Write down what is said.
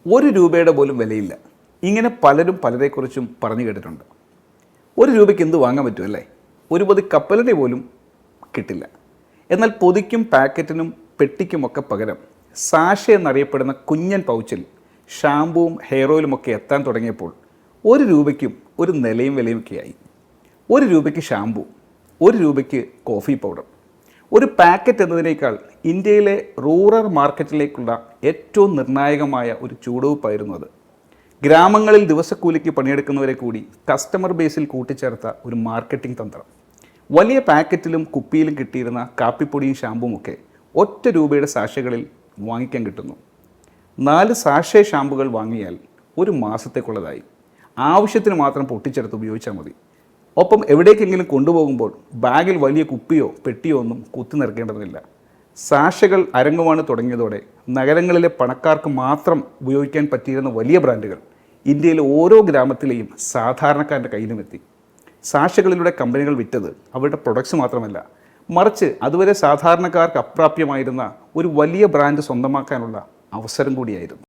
1 രൂപയുടെ പോലും വിലയില്ല. ഇങ്ങനെ പലരും പലരെക്കുറിച്ചും പറഞ്ഞു കേട്ടിട്ടുണ്ട്. 1 രൂപയ്ക്ക് എന്ത് വാങ്ങാൻ പറ്റുമല്ലേ? ഒരു പൊതി കപ്പലണ്ടി പോലും കിട്ടില്ല. എന്നാൽ പൊതിക്കും പാക്കറ്റിനും പെട്ടിക്കുമൊക്കെ പകരം സാഷ എന്നറിയപ്പെടുന്ന കുഞ്ഞൻ പൗച്ചിൽ ഷാമ്പുവും ഹെയർ ഓയിലുമൊക്കെ എത്താൻ തുടങ്ങിയപ്പോൾ 1 രൂപയ്ക്കും ഒരു നിലയും വിലയുമൊക്കെയായി. 1 രൂപയ്ക്ക് ഷാമ്പു, 1 രൂപയ്ക്ക് കോഫി പൗഡർ. ഒരു പാക്കറ്റ് എന്നതിനേക്കാൾ ഇന്ത്യയിലെ റൂറൽ മാർക്കറ്റിലേക്കുള്ള ഏറ്റവും നിർണായകമായ ഒരു ചുവടുവെപ്പായിരുന്നു അത്. ഗ്രാമങ്ങളിൽ ദിവസക്കൂലിക്ക് പണിയെടുക്കുന്നവരെ കൂടി കസ്റ്റമർ ബേസിൽ കൂട്ടിച്ചേർത്ത ഒരു മാർക്കറ്റിംഗ് തന്ത്രം. വലിയ പാക്കറ്റിലും കുപ്പിയിലും കിട്ടിയിരുന്ന കാപ്പിപ്പൊടിയും ഷാമ്പുമൊക്കെ 1 രൂപയുടെ സാഷകളിൽ വാങ്ങിക്കാൻ കിട്ടുന്നു. 4 സാഷേ ഷാമ്പുകൾ വാങ്ങിയാൽ 1 മാസത്തേക്കുള്ളതായി. ആവശ്യത്തിന് മാത്രം പൊട്ടിച്ചെടുത്ത് ഉപയോഗിച്ചാൽ മതി. ഒപ്പം എവിടേക്കെങ്കിലും കൊണ്ടുപോകുമ്പോൾ ബാഗിൽ വലിയ കുപ്പിയോ പെട്ടിയോ ഒന്നും കുത്തി നിറക്കേണ്ടതില്ല. സാഷകൾ അരങ്ങുവാണ് തുടങ്ങിയതോടെ നഗരങ്ങളിലെ പണക്കാർക്ക് മാത്രം ഉപയോഗിക്കാൻ പറ്റിയിരുന്ന വലിയ ബ്രാൻഡുകൾ ഇന്ത്യയിലെ ഓരോ ഗ്രാമത്തിലെയും സാധാരണക്കാരൻ്റെ കയ്യിലുമെത്തി. സാഷകളിലൂടെ കമ്പനികൾ വിറ്റത് അവരുടെ പ്രൊഡക്ട്സ് മാത്രമല്ല, മറിച്ച് അതുവരെ സാധാരണക്കാർക്ക് അപ്രാപ്യമായിരുന്ന ഒരു വലിയ ബ്രാൻഡ് സ്വന്തമാക്കാനുള്ള അവസരം കൂടിയായിരുന്നു.